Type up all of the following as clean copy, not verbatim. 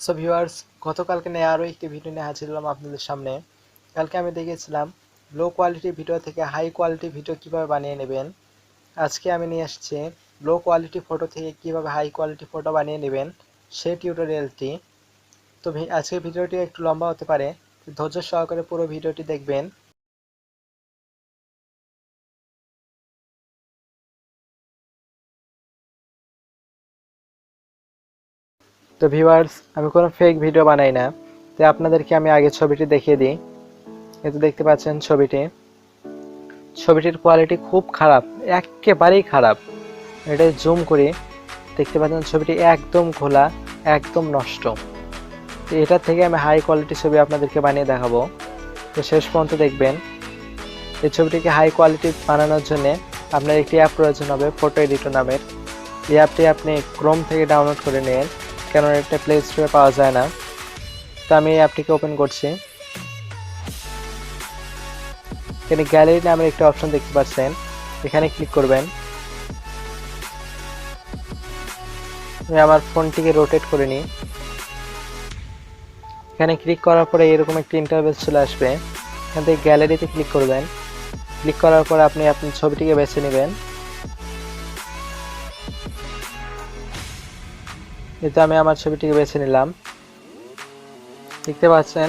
So viewers, গতকালকে নিয়ে আরও একটি ভিডিও নিয়ে হাজির হলাম আপনাদের সামনে। কালকে আমি দেখিয়েছিলাম লো কোয়ালিটি ভিডিও থেকে হাই কোয়ালিটি ভিডিও কিভাবে বানিয়ে নেবেন। আজকে আমি নিয়ে আসছি লো কোয়ালিটি ফটো থেকে কিভাবে হাই কোয়ালিটি ফটো বানিয়ে নেবেন সেই টিউটোরিয়ালটি। তো আজকের ভিডিওটি একটু লম্বা হতে পারে, ধৈর্য সহকারে পুরো ভিডিওটি দেখবেন। তো ভিউয়ার্স, আমি কোনো ফেক ভিডিও বানাই না, তো আপনাদেরকে আমি আগে ছবিটি দেখিয়ে দিই। এই তো দেখতে পাচ্ছেন ছবিটির কোয়ালিটি খুব খারাপ, একেবারেই খারাপ। এটা জুম করে দেখতে পাচ্ছেন ছবিটি একদম ঘোলা, একদম নষ্ট। তো এটা থেকে আমি হাই কোয়ালিটি ছবি আপনাদেরকে বানিয়ে দেখাবো, তো শেষ পর্যন্ত দেখবেন। এই ছবিটিকে হাই কোয়ালিটি বানানোর জন্য আপনার একটি অ্যাপ প্রয়োজন হবে, ফটো এডিটর নামের। এই অ্যাপটি আপনি ক্রোম থেকে ডাউনলোড করে নিন, কেন এটা প্লে স্টোরে পাওয়া যায় না। তো আমি এই অ্যাপটিকে ওপেন করছি। এখানে গ্যালারি নামের একটি অপশন দেখতে পাচ্ছেন, এখানে ক্লিক করবেন। আমি আমার ফোনটিকে রোটেট করে নিই। এখানে ক্লিক করার পরে এরকম একটি ইন্টারফেস চলে আসবে। এখান থেকে গ্যালারিতে ক্লিক করবেন। ক্লিক করার পর আপনি আপনার ছবিটিকে বেছে নেবেন। এতে আমি আমার ছবিটিকে বেছে নিলাম। দেখতে পাচ্ছেন,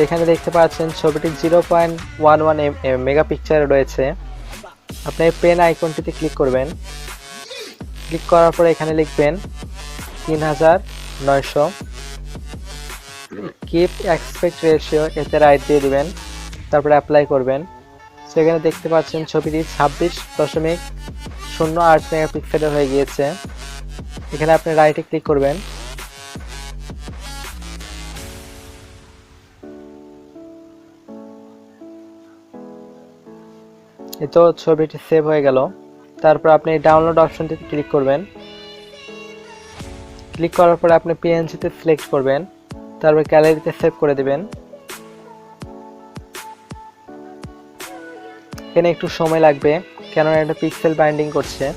এখানে দেখতে পাচ্ছেন ছবিটি 0.11 মেগাপিক্সেলে রয়েছে। আপনি পেন আইকনটিতে ক্লিক করবেন। ক্লিক করার পরে এখানে লিখবেন 3900। কিপ এক্সপেক্ট রেশিও, এতে রাইট দিয়ে দিবেন, তারপরে অ্যাপ্লাই করবেন। সেখানে দেখতে পাচ্ছেন ছবিটি 26.08 মেগাপিক্সেলের হয়ে গিয়েছে। এখানে আপনি রাইটে ক্লিক করবেন। এই তো ছবিটি সেভ হয়ে গেল। তারপর আপনি ডাউনলোড অপশনটিতে ক্লিক করবেন। ক্লিক করার পরে আপনি পিএনজিতে সিলেক্ট করবেন, তারপর গ্যালারিতে সেভ করে দিবেন। এখানে একটু সময় লাগবে, কেননা এটা পিক্সেল বাইন্ডিং করছে।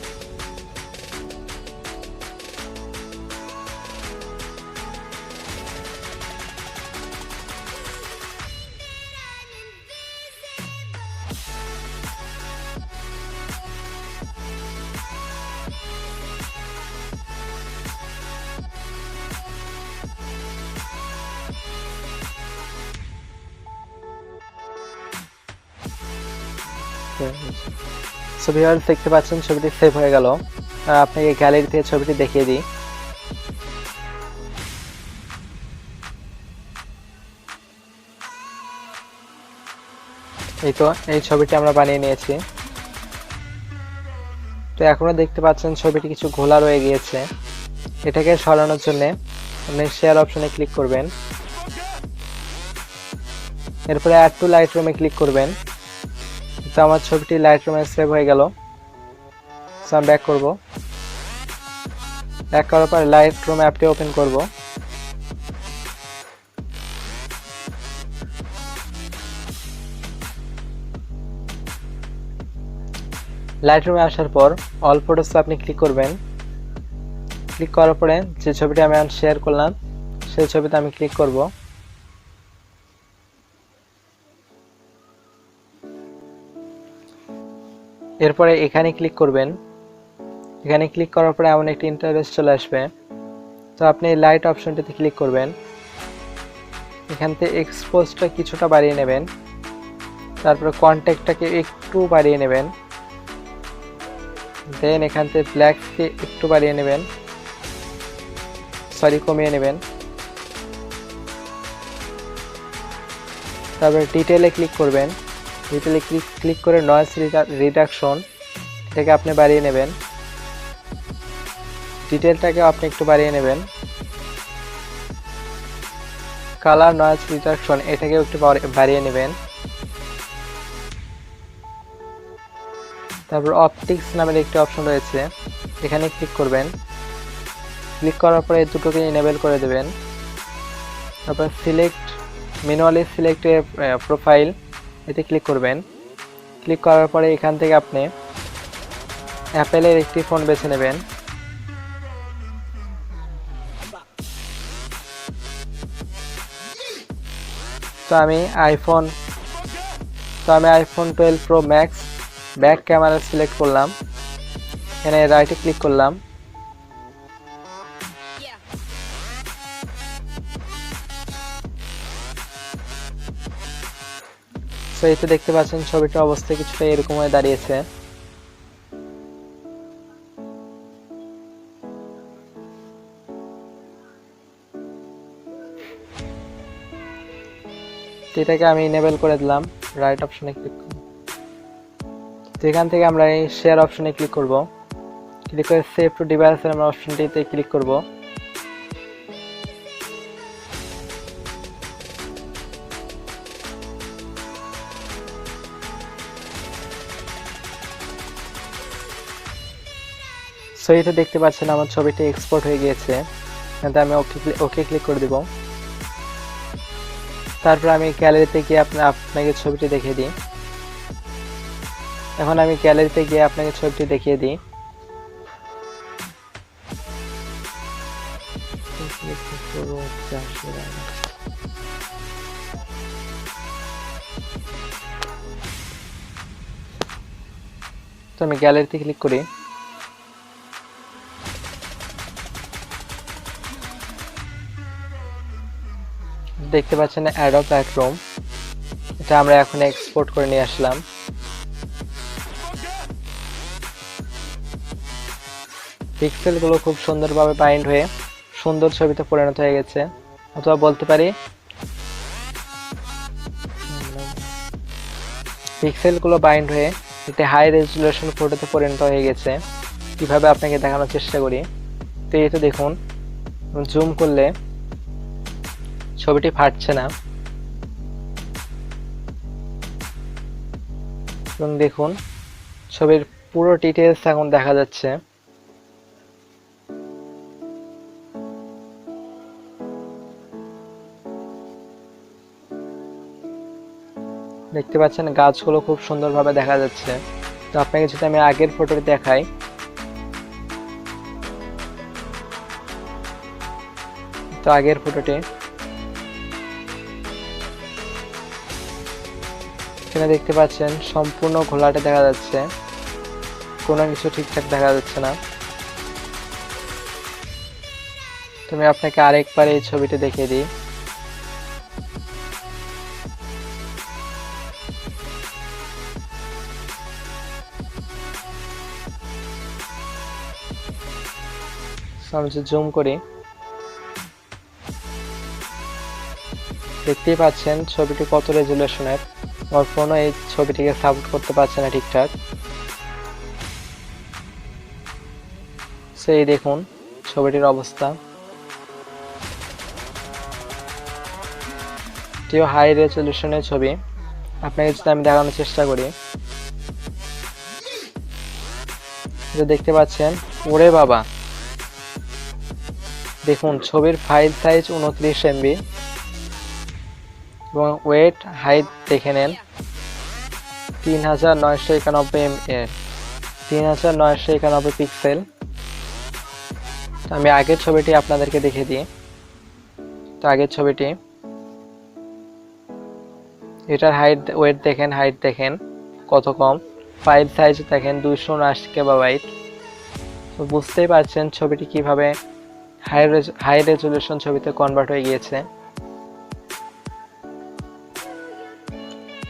সো ভিউয়ার্স, দেখতে পাচ্ছেন ছবিটি সেভ হয়ে গেল। আপনাকে গ্যালারি থেকে ছবিটি দেখিয়ে দিই। এই তো এই ছবিটি আমরা বানিয়ে নিয়েছি। তো এখনো দেখতে পাচ্ছেন ছবিটি কিছু ঘোলা রয়ে গিয়েছে। এটাকে সরানোর জন্য আপনি শেয়ার অপশনে ক্লিক করবেন। এরপরে অ্যাড টু লাইটরুমে ক্লিক করবেন। তো আমার ছবিটি লাইটরুমে সেভ হয়ে গেল। সো আমি ব্যাক করব। ব্যাক করার পর লাইটরুম অ্যাপটি ওপেন করব। লাইটরুমে আসার পর অল ফটোসে আপনি ক্লিক করবেন। ক্লিক করার পরে যে ছবিটি আমি শেয়ার করলাম সেই ছবিতে আমি ক্লিক করব। এরপরে এখানে ক্লিক করবেন। এখানে ক্লিক করার পরে এমন একটি ইন্টারফেস চলে আসবে। তো আপনি লাইট অপশনটিতে ক্লিক করবেন। এখান থেকে এক্সপোজটা কিছুটা বাড়িয়ে নেবেন, তারপরে কন্ট্যাক্টটাকে একটু বাড়িয়ে নেবেন, দেন এখান থেকে ব্ল্যাককে একটু বাড়িয়ে নেবেন, কমিয়ে নেবেন। তারপরে ডিটেলে ক্লিক করবেন। ডিটেলে ক্লিক করে নয়েজ রিডাকশন এটাকে আপনি বাড়িয়ে নেবেন। ডিটেলটাকে আপনি একটু বাড়িয়ে নেবেন। কালার নয়েজ রিডাকশন এটাকেও একটু বাড়িয়ে নেবেন। তারপর অপটিক্স নামের একটি অপশন রয়েছে, এখানে ক্লিক করবেন। ক্লিক করার পরে দুটোকে এনেবল করে দেবেন। তারপর ম্যানুয়ালি সিলেক্ট প্রোফাইল, এতে ক্লিক করবেন। ক্লিক করার পরে এখান থেকে আপনি অ্যাপেলের একটি ফোন বেছে নেবেন। তো আমি iPhone 12 pro max back camera select করলাম, এখানে রাইটে ক্লিক করলাম। তো এই তো দেখতে পাচ্ছেন ছবিটার অবস্থা কিছুটা এরকম হয়ে দাঁড়িয়েছে। এটাকে আমি ইনেবল করে দিলাম, রাইট অপশনে ক্লিক করব। তো এখান থেকে আমরা এই শেয়ার অপশনে ক্লিক করব, ক্লিক করে সেভ টু ডিভাইস এর আমরা অপশনটিতে ক্লিক করব। সো এটা দেখতে পাচ্ছেন আমার ছবিটি এক্সপোর্ট হয়ে গিয়েছে, এখানে আমি ওকে ক্লিক করে দিব। তারপর আমি গ্যালারিতে গিয়ে আপনাকে ছবিটি দেখিয়ে দিই। এখন আমি গ্যালারিতে গিয়ে আপনাকে ছবিটি দেখিয়ে দিই। তো আমি গ্যালারিতে ক্লিক করি, দেখতে পাচ্ছেন অ্যাডোব লাইটরুম, এটা আমরা এখন এক্সপোর্ট করে নিয়ে আসলাম। পিক্সেলগুলো খুব সুন্দরভাবে বাইন্ড হয়ে সুন্দর ছবিতে পরিণত হয়ে গেছে, অথবা বলতে পারি পিক্সেলগুলো বাইন্ড হয়ে একটি হাই রেজুলেশন ফটোতে পরিণত হয়ে গেছে। কিভাবে আপনাকে দেখানোর চেষ্টা করি। তো এই তো দেখুন, জুম করলে ছবিটি ফাটছে না, এবং দেখুন ছবির পুরো ডিটেইলস এখন দেখা যাচ্ছে। দেখতে পাচ্ছেন গাছগুলো খুব সুন্দরভাবে দেখা যাচ্ছে। তো আপনাকে যদি আমি আগের ফটোটি দেখাই, তো আগের ফটোটি এখানে দেখতে পাচ্ছেন সম্পূর্ণ ঘোলাটে দেখা যাচ্ছে, কোনো কিছু ঠিকঠাক দেখা যাচ্ছে না। তুমি আপনাকে আরেকবার এই ছবিটি দেখিয়ে দিই। আমি জুম করি, দেখতেই পাচ্ছেন ছবিটি কত রেজুলেশনের। আমার ফোনও এই ছবিটিকে সাপোর্ট করতে পারছে না ঠিকঠাক। সেই দেখুন ছবিটির অবস্থা, এটিও হাই রেজুলেশনের ছবি। আপনাকে যদি আমি দেখানোর চেষ্টা করি, দেখতে পাচ্ছেন ওরে বাবা, দেখুন ছবির ফাইল সাইজ 29 MB এবং ওয়েট হাইট দেখে নেন 3991 পিক্সেল। আমি আগের ছবিটি আপনাদেরকে দেখে দিই। তো আগের ছবিটি, এটার ওয়েট দেখেন, হাইট দেখেন কত কম, ফাইল সাইজ দেখেন 279 KB। তো বুঝতেই পারছেন ছবিটি কিভাবে হাই রেজুলেশন ছবিতে কনভার্ট হয়ে গিয়েছে।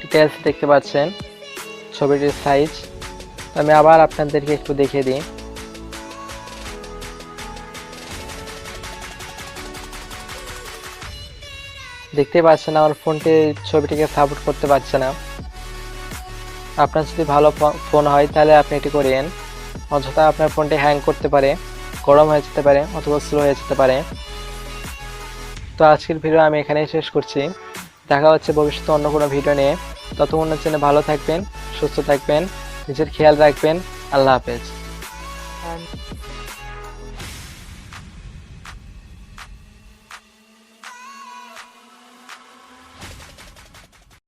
ডিটেইলস দেখতে পাচ্ছেন ছবিটির সাইজ। আমি আবার আপনাদেরকে একটু দেখিয়ে দিই। দেখতে পাচ্ছেন আমার ফোনটি ছবিটিকে সাপোর্ট করতে পারছে না। আপনার যদি ভালো ফোন হয় তাহলে আপনি এটি করেন, অযথা আপনার ফোনটি হ্যাং করতে পারে, গরম হয়ে যেতে পারে, অথবা স্লো হয়ে যেতে পারে। তো আজকের ভিডিও আমি এখানেই শেষ করছি। দেখা হচ্ছে ভবিষ্যতে অন্য কোনো ভিডিও নিয়ে। ততক্ষণের জন্য ভালো থাকবেন, সুস্থ থাকবেন, নিজের খেয়াল রাখবেন। আল্লাহ হাফেজ।